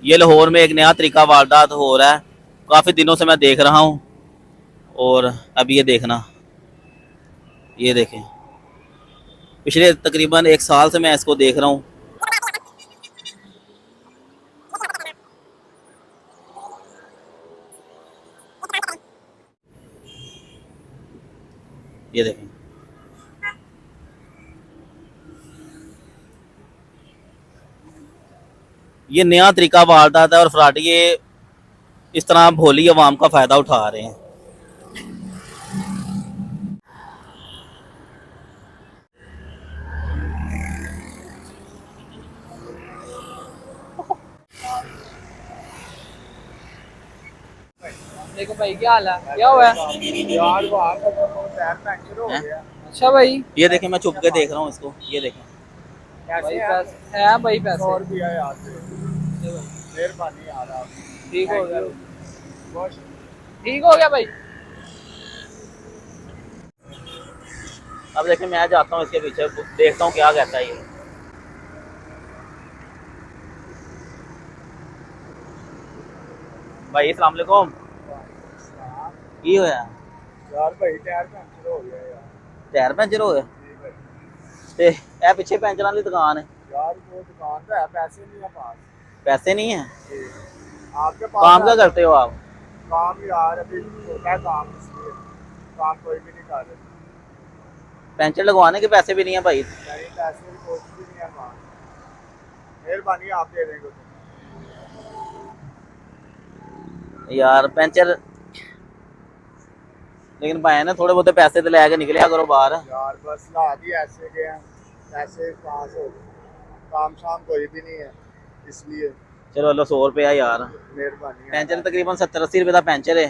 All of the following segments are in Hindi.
ये लाहौर में एक नया तरीका वारदात हो रहा है, काफ़ी दिनों से मैं देख रहा हूँ। और अब ये देखना, ये देखें, पिछले तकरीबन एक साल से मैं इसको देख रहा हूँ। ये देखें, ये नया तरीका वारदात है और फराडी ये इस तरह भोली अवाम का फ़ायदा उठा रहे हैं। देखो भाई, क्या हाल है? क्या हुआ है? यार वहाँ का तो टायर पंक्चर हो गया। अच्छा भाई, ये देखें, मैं छुप के देख रहा हूँ इसको। ये देखें, भाई कैसे है? पैसे है भाई, 100 पैसे रुपया यार से मेहरबानी यार आप। ठीक हो गया, बहुत ठीक हो गया भाई। अब देखें, मैं जाता हूँ इसके पीछे, देखता हूँ क्या कहता है ये। भाई अस्सलाम वालेकुम। की होया? यार भाई टायर पंक्चर हो गया यार। टायर पंचर हो गया जी भाई। ते ए पीछे पंचर वाली दुकान है। यार वो दुकान तो है, पैसे नहीं है पास। पैसे नहीं है? जी। आपके पास काम क्या है? करते हो आप? काम यार अभी छोटा है काम, इसलिए काम कोई भी नहीं कर रहे। पंचर लगवाने के पैसे भी नहीं है भाई। नहीं, पैसे की कोशिश भी नहीं है पास। मेहरबानी आप दे देंगे तो। यार पंचर, लेकिन भाई ना थोड़े बहुत पैसे तो लेके निकलिया करो बाहर। यार बस ला दी ऐसे गए हैं, पैसे कहाँ से हो गए? काम शाम कोई भी नहीं है, इसलिए चलो लो 100 रुपया यार। मेहरबानी पैंचर तकरीबन 70-80 रुपए का पैंचर है।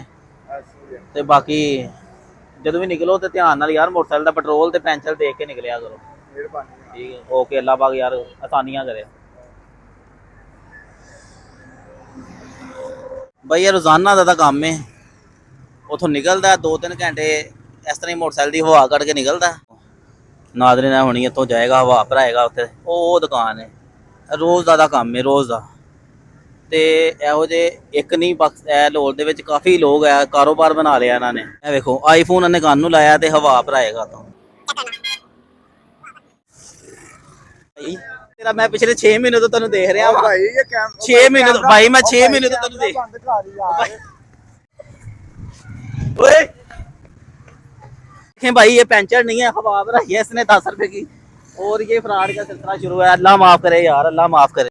ऐसे ही है। ਤੇ ਬਾਕੀ ਜਦੋਂ ਵੀ ਨਿਕਲੋ ਤੇ ਧਿਆਨ ਨਾਲ ਯਾਰ, ਮੋਟਰਸਾਈਕਲ ਦਾ ਪੈਟਰੋਲ ਤੇ ਪੈਂਚਰ ਦੇਖ ਕੇ ਨਿਕਲਿਆ ਕਰੋ। मेहरबानी है। ਠੀਕ ਹੈ, ਓਕੇ, ਅੱਲਾ ਪਾਕ ਯਾਰ ਆਸਾਨੀਆਂ ਕਰੇ। भाई ये रोज़ाना का काम है, उतों निकलता 2-3 घंटे इस तरह ही मोटरसाइकिल की हवा कट के निकलता। नादरीन होनी इतों जाएगा, हवा भराएगा उत्थे, वो दुकान है। रोज़ का काम है, रोज़ का। ਤੇ ਇਹੋ ਜਿਹੇ ਇੱਕ ਨਹੀਂ ਬਸ ਇਹ ਲਾਹੌਰ ਦੇ ਵਿੱਚ ਕਾਫੀ ਲੋਕ ਹੈ, ਕਾਰੋਬਾਰ ਬਣਾ ਲਿਆ ਇਹਨਾਂ ਨੇ। ਇਹ ਵੇਖੋ, ਆਈਫੋਨ ਇਹਨੇ ਕੰਨ ਨੂੰ ਲਾਇਆ ਤੇ ਹਵਾ ਭਰਾਏਗਾ ਤੋਂ। तेरा मैं पिछले 6 महीने तो तेन देख रहा वा। भाई ये कैम 6 महीने तो भाई, मैं 6 महीने तो तेन देख। बंद कर यार। ओए देखें भाई, ये पंचर नहीं है, हवा भराई है इसने 10 रुपए की। और ये फ्रॉड का सिलसिला शुरू है। अल्लाह माफ करे यार, अल्लाह माफ करे।